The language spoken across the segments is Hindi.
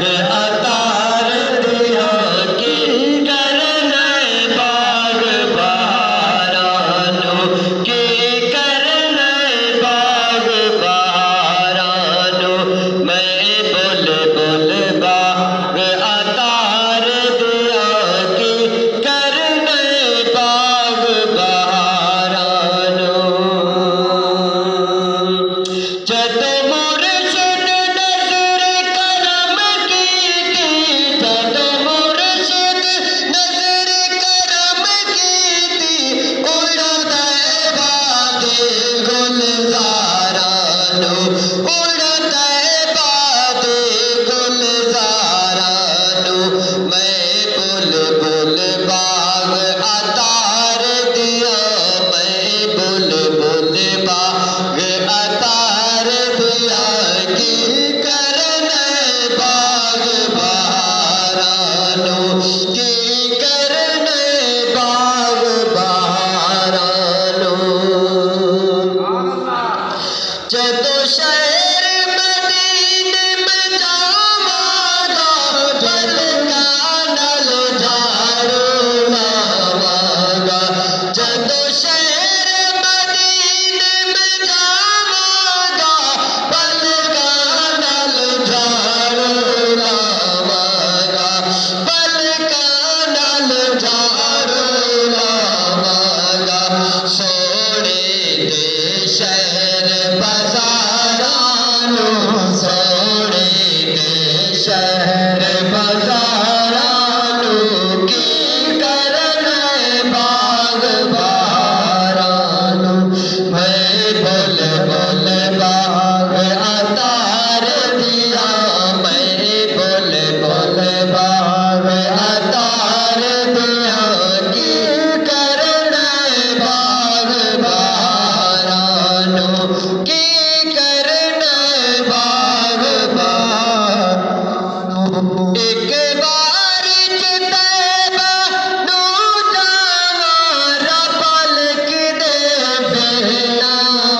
अतार दिया की करने बाग बहारानो की करने बाग बहारानो मैं बोल बोल बाग अतार दिया की करने बाग बहारानो जद मुर्शिद नजर करम की थी जद मुर्शिद नजर करम की थी उड़ता बादे गुलजारानो उड़ता बादे गुलजारानो मैं बुल बुल बाग अतार दिया मैं बुल बुल बाग अतार दिया की करने बाग बहारानो की करने बाग बहारानो जदो शहर मदीने में जावागा पलका नल झाड़ू लावागा जदो शहर मदीने में जावागा पलका नल झाड़ू लावागा पलका नल झाड़ू लावागा सोने दे शहर बाजारानो सोने दे शहर बाजारानो की करने बाग बहारानो मैं बोल बोल बाग अतार दिया मैं बोल बोल बाग अतार दिया की करने बाग बहारानो की करने बाग बहारानो एक बार तैबा नू जावा रपल दे फिर ना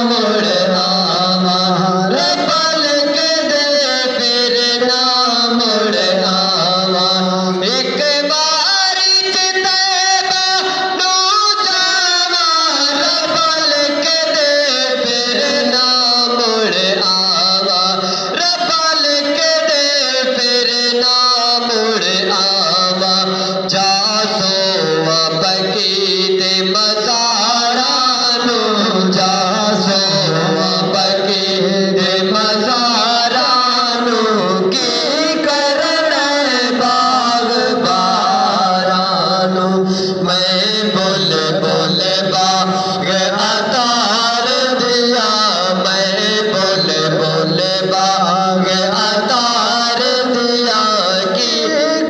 मुड़ आवा रपल दे फिर ना मुड़ आवा एक बार तैबा नू जावा रपल दे फिर ना मुड़ आवा रपल दे फिर ना मुड़ आवा जा सोवा बकी दे मज़ारानो जा सोवा बकी दे मज़ारानो की करने बाग बहारानो मैं बोल बोल बाग अतार दिया मैं बोल बोल बाग अतार दिया की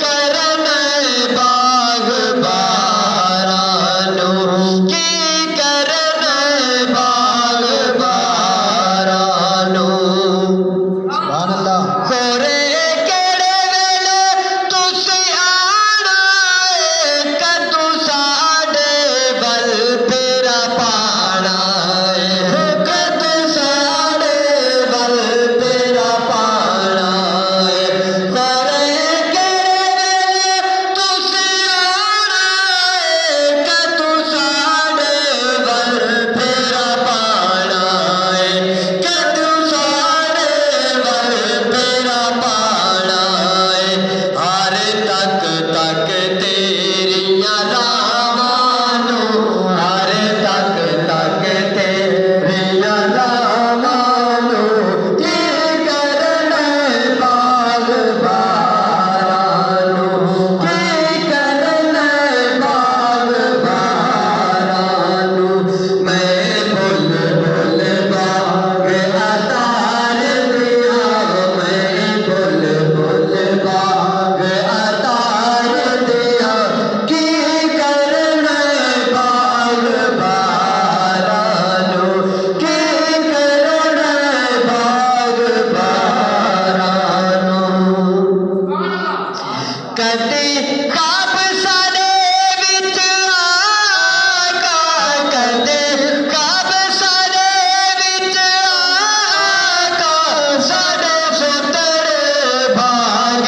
करने बाग बहारानो की करने बाग बहारानो सुभान अल्लाह कोरे केड़े वेले तुसी आना कदू साडे बल तेरा पाना कदू साडे बल तेरा पाना कोरे केड़े वेले तुसी आना कदू साडे बल तेरा पाना कदू साडे बल तेरा पाना हर तक तक तेरियां रावानो हर तक तक तेरियां रावानो की करने बाग बहारानो की करने बाग बहारानो मैं बोल बोल बाग अतार दिया मैं बोल बोल बाग अतार दिया की करने बाग बहारानो की करने बाग बहारानो कदी खाब साडे विच आका कदी खाब साडे विच आका साडे पुत्र भाग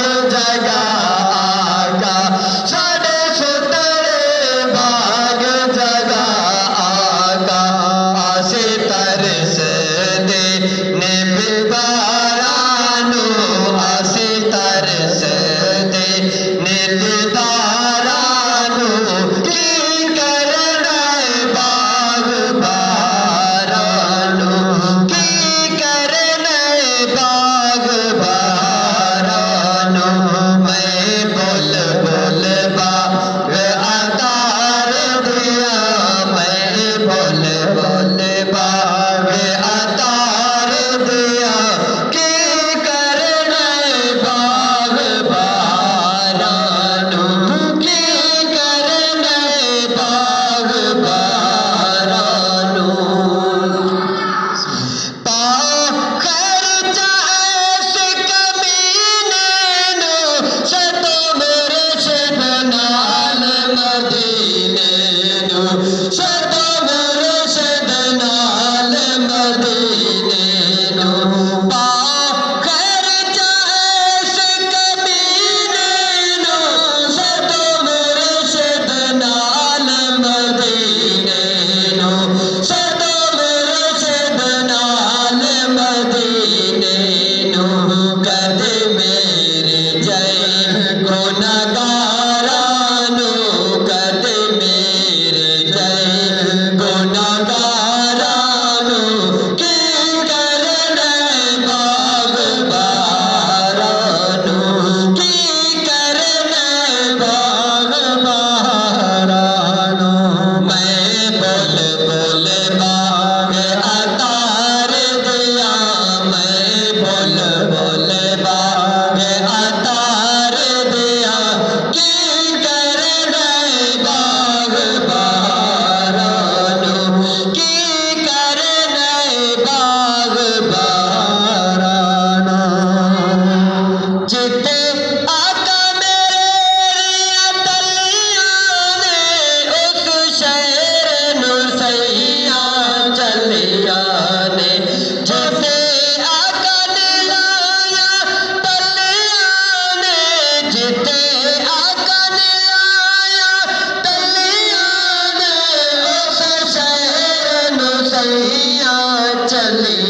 सैया चली